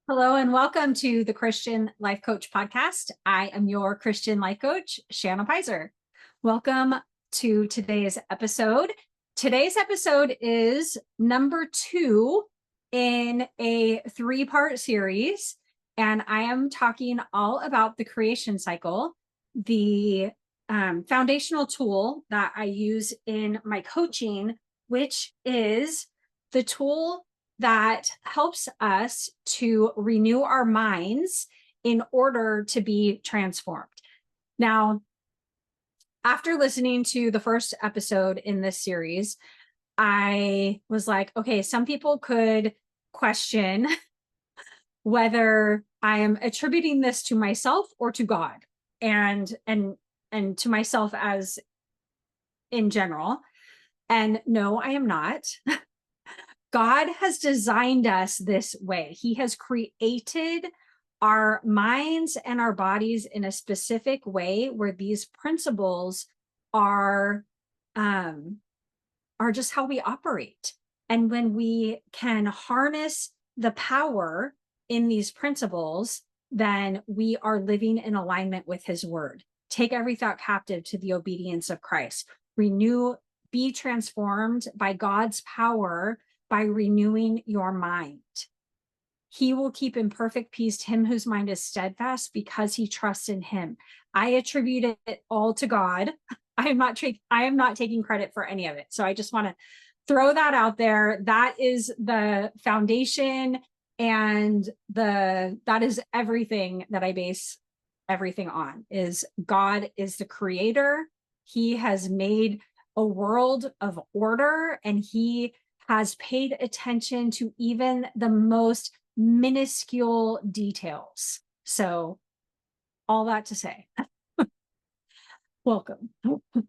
Hello and welcome to the Christian Life Coach Podcast. I am your Christian Life Coach, Shanna Pyzer. Welcome to today's episode. Today's episode is number 2 in a 3-part series, and I am talking all about the creation cycle, the foundational tool that I use in my coaching, which is the tool that helps us to renew our minds in order to be transformed. Now, after listening to the first episode in this series, I was like, okay, some people could question whether I am attributing this to myself or to God, and to myself as in general. And no, I am not. God has designed us this way. He has created our minds and our bodies in a specific way where these principles are just how we operate. And when we can harness the power in these principles, then we are living in alignment with his word. Take every thought captive to the obedience of Christ. Be transformed by God's power by renewing your mind. He will keep in perfect peace him whose mind is steadfast because he trusts in him. I attribute it all to God. I am not taking credit for any of it. So I just want to throw that out there. That is the foundation, and that is everything that I base everything on. Is God is the creator. He has made a world of order, and he has paid attention to even the most minuscule details. So all that to say, welcome.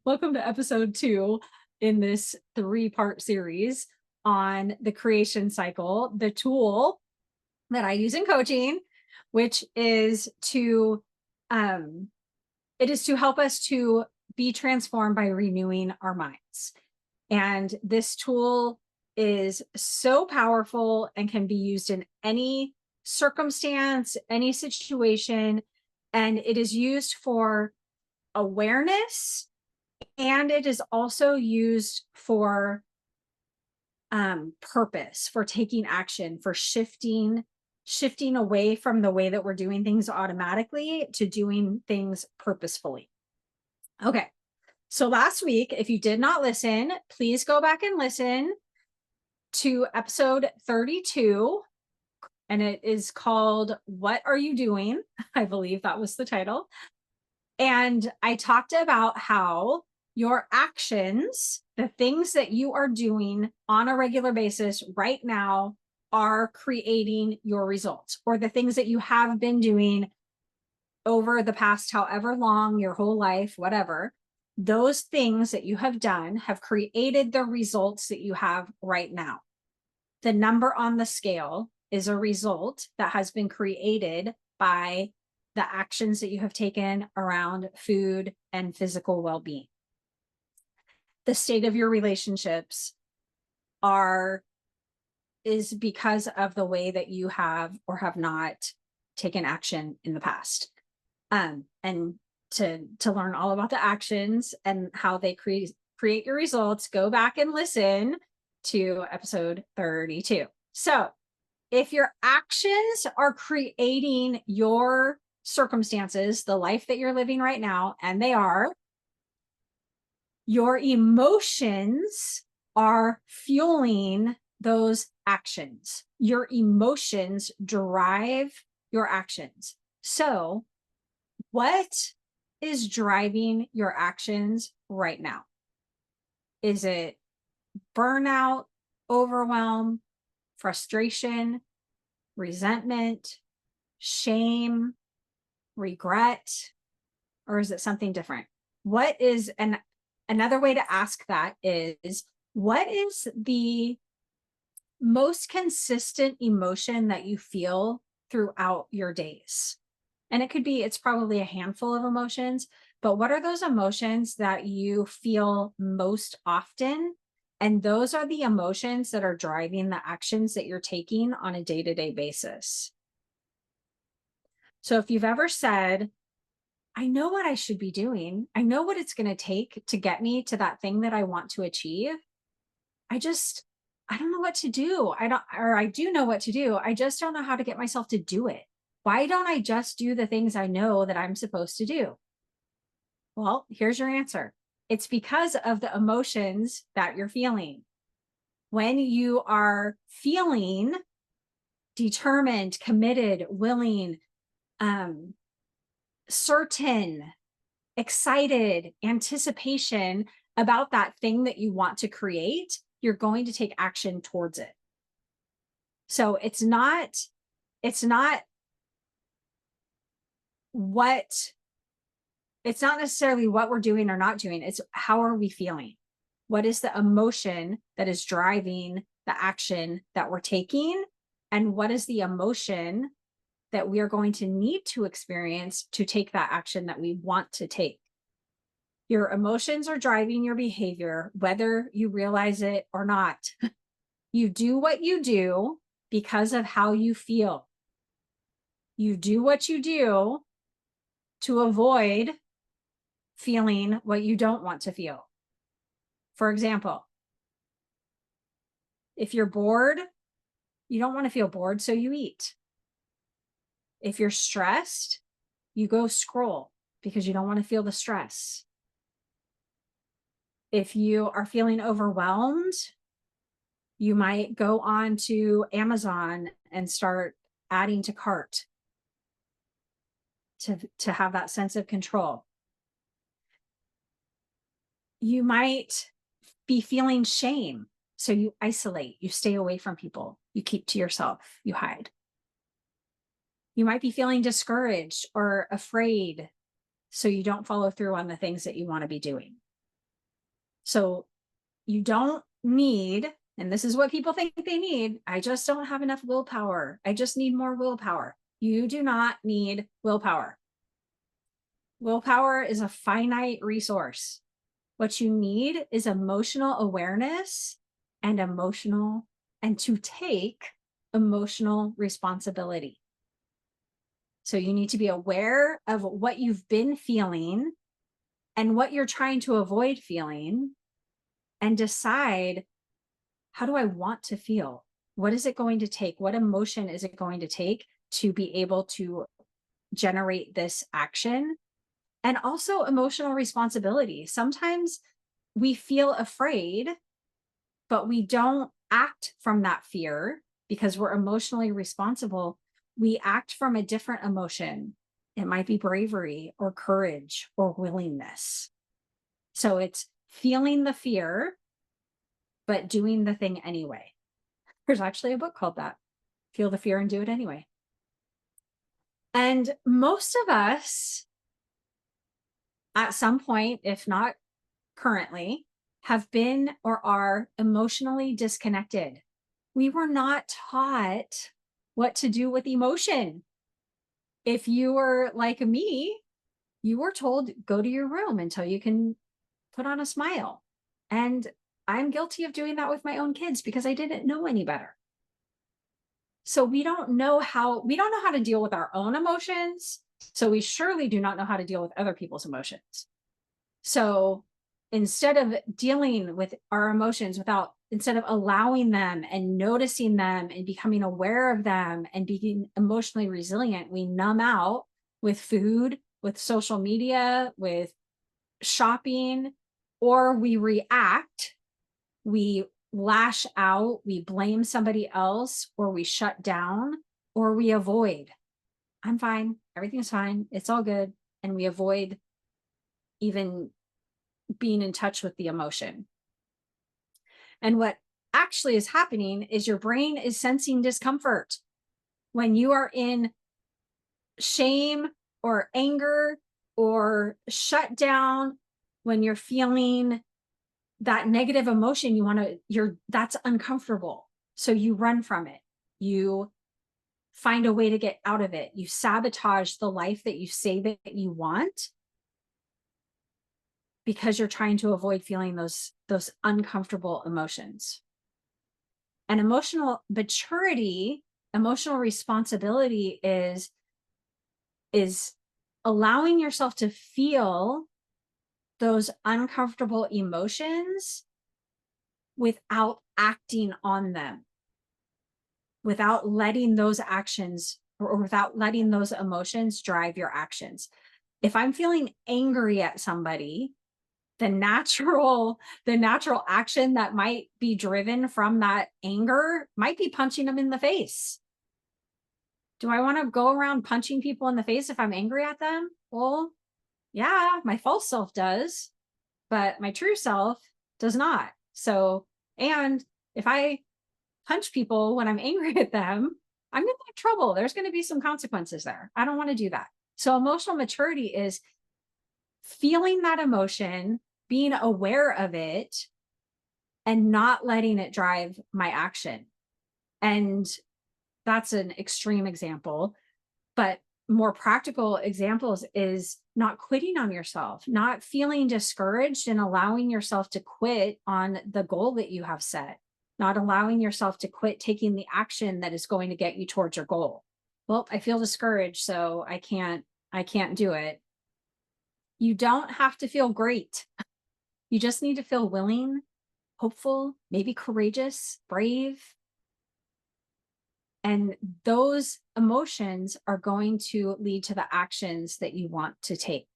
Welcome to episode 2 in this 3-part series on the creation cycle, the tool that I use in coaching, which is to help us to be transformed by renewing our minds. And this tool is so powerful and can be used in any circumstance, any situation. And it is used for awareness, and it is also used for purpose, for taking action, for shifting away from the way that we're doing things automatically to doing things purposefully. Okay. So last week, if you did not listen, please go back and listen to episode 32, and it is called What Are You Doing? I believe that was the title. And I talked about how your actions, the things that you are doing on a regular basis right now, are creating your results, or the things that you have been doing over the past however long, your whole life, whatever. Those things that you have done have created the results that you have right now. The number on the scale is a result that has been created by the actions that you have taken around food and physical well-being. The state of your relationships is because of the way that you have or have not taken action in the past. And to learn all about the actions and how they create your results, go back and listen to episode 32. So if your actions are creating your circumstances, the life that you're living right now, and they are, your emotions are fueling those actions. Your emotions drive your actions. So what is driving your actions right now? Is it burnout, overwhelm, frustration, resentment, shame, regret, or is it something different? What is another way to ask that is, what is the most consistent emotion that you feel throughout your days? And it's probably a handful of emotions, but what are those emotions that you feel most often? And those are the emotions that are driving the actions that you're taking on a day-to-day basis. So if you've ever said, I know what I should be doing, I know what it's going to take to get me to that thing that I want to achieve. I don't know what to do. I do know what to do. I just don't know how to get myself to do it. Why don't I just do the things I know that I'm supposed to do? Well, here's your answer. It's because of the emotions that you're feeling. When you are feeling determined, committed, willing, certain, excited, anticipation about that thing that you want to create, you're going to take action towards it. So it's not necessarily what we're doing or not doing. It's how are we feeling? What is the emotion that is driving the action that we're taking? And what is the emotion that we are going to need to experience to take that action that we want to take? Your emotions are driving your behavior, whether you realize it or not. You do what you do because of how you feel. You do what you do to avoid feeling what you don't want to feel. For example, if you're bored, you don't want to feel bored, so you eat. If you're stressed, you go scroll because you don't want to feel the stress. If you are feeling overwhelmed, you might go on to Amazon and start adding to cart to have that sense of control. You might be feeling shame, so you isolate, you stay away from people, you keep to yourself, you hide. You might be feeling discouraged or afraid, so you don't follow through on the things that you want to be doing. So you don't need, and this is what people think they need, I just don't have enough willpower. I just need more willpower. You do not need willpower. Willpower is a finite resource. What you need is emotional awareness and to take emotional responsibility. So you need to be aware of what you've been feeling and what you're trying to avoid feeling, and decide, how do I want to feel? What is it going to take? What emotion is it going to take to be able to generate this action? And also emotional responsibility. Sometimes we feel afraid, but we don't act from that fear because we're emotionally responsible. We act from a different emotion. It might be bravery or courage or willingness. So it's feeling the fear, but doing the thing anyway. There's actually a book called that, Feel the Fear and Do It Anyway. And most of us, at some point, if not currently, have been or are emotionally disconnected. We were not taught what to do with emotion. If you were like me, you were told, go to your room until you can put on a smile. And I'm guilty of doing that with my own kids because I didn't know any better. So we don't know how to deal with our own emotions. So we surely do not know how to deal with other people's emotions. So instead of dealing with our emotions instead of allowing them and noticing them and becoming aware of them and being emotionally resilient, we numb out with food, with social media, with shopping, or we react, we lash out, we blame somebody else, or we shut down, or we avoid. I'm fine. Everything's fine. It's all good. And we avoid even being in touch with the emotion. And what actually is happening is your brain is sensing discomfort. When you are in shame or anger or shut down, when you're feeling that negative emotion, that's uncomfortable. So you run from it. You find a way to get out of it. You sabotage the life that you say that you want because you're trying to avoid feeling those uncomfortable emotions. And emotional maturity, emotional responsibility is is allowing yourself to feel those uncomfortable emotions without acting on them, without letting those actions or without letting those emotions drive your actions. If I'm feeling angry at somebody, the natural action that might be driven from that anger might be punching them in the face. Do I want to go around punching people in the face if I'm angry at them? Well, yeah, my false self does, but my true self does not. So, and if I punch people when I'm angry at them, I'm going to have trouble. There's going to be some consequences there. I don't want to do that. So emotional maturity is feeling that emotion, being aware of it, and not letting it drive my action. And that's an extreme example, but more practical examples is not quitting on yourself, not feeling discouraged and allowing yourself to quit on the goal that you have set, not allowing yourself to quit taking the action that is going to get you towards your goal. Well, I feel discouraged, so I can't do it. You don't have to feel great. You just need to feel willing, hopeful, maybe courageous, brave. And those emotions are going to lead to the actions that you want to take.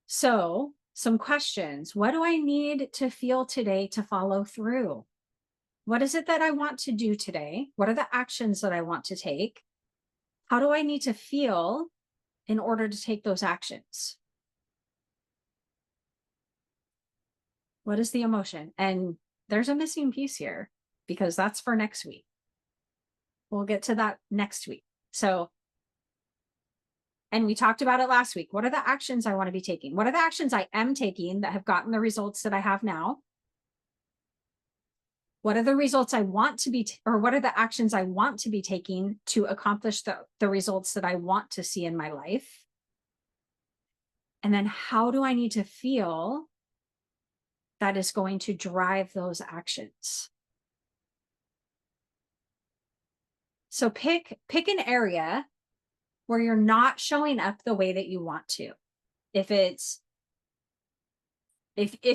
So, some questions. What do I need to feel today to follow through? What is it that I want to do today? What are the actions that I want to take? How do I need to feel in order to take those actions? What is the emotion? And there's a missing piece here because that's for next week. We'll get to that next week. So, and we talked about it last week. What are the actions I want to be taking? What are the actions I am taking that have gotten the results that I have now? What are the results I want to be, or what are the actions I want to be taking to accomplish the results that I want to see in my life? And then how do I need to feel that is going to drive those actions? So pick an area where you're not showing up the way that you want to. If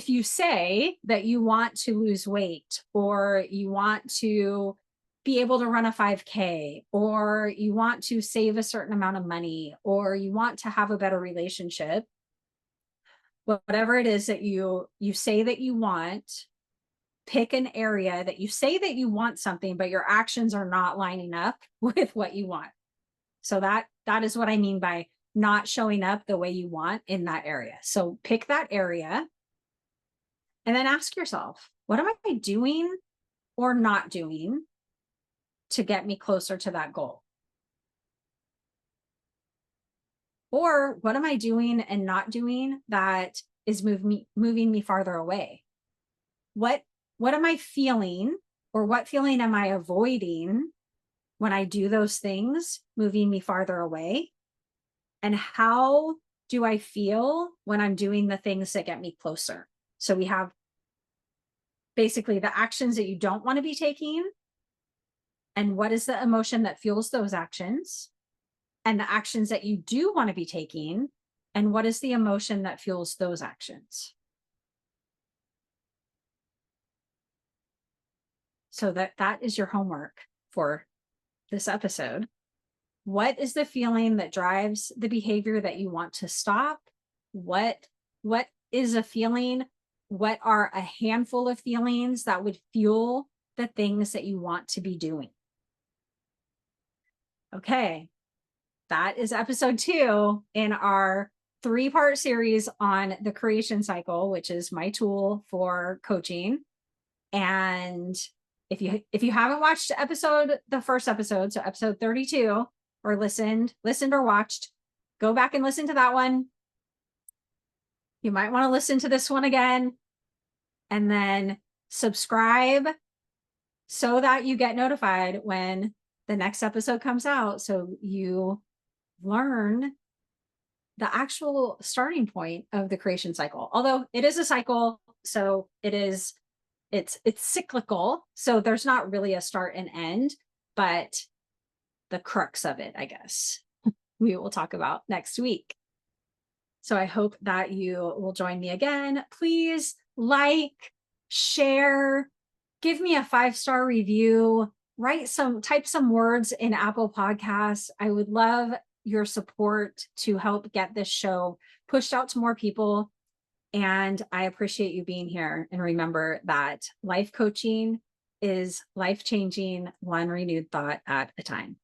you say that you want to lose weight, or you want to be able to run a 5K, or you want to save a certain amount of money, or you want to have a better relationship, whatever it is that you say that you want, pick an area that you say that you want something, but your actions are not lining up with what you want. So that is what I mean by not showing up the way you want in that area. So pick that area and then ask yourself, what am I doing or not doing to get me closer to that goal? Or what am I doing and not doing that is moving me farther away? What am I feeling, or what feeling am I avoiding when I do those things, moving me farther away? And how do I feel when I'm doing the things that get me closer? So we have basically the actions that you don't want to be taking, and what is the emotion that fuels those actions, and the actions that you do want to be taking, and what is the emotion that fuels those actions. So that is your homework for this episode. What is the feeling that drives the behavior that you want to stop? What is a feeling? What are a handful of feelings that would fuel the things that you want to be doing? Okay, that is episode 2 in our 3-part series on the creation cycle, which is my tool for coaching. And if you haven't watched the first episode, so episode 32, or listened or watched, go back and listen to that one. You might want to listen to this one again, and then subscribe so that you get notified when the next episode comes out, so you learn the actual starting point of the creation cycle. Although it is a cycle, so it's cyclical, so there's not really a start and end, but the crux of it, I guess, we will talk about next week. So I hope that you will join me again. Please like, share, give me a 5-star review, type some words in Apple Podcasts. I would love your support to help get this show pushed out to more people. And I appreciate you being here. And remember that life coaching is life changing, one renewed thought at a time.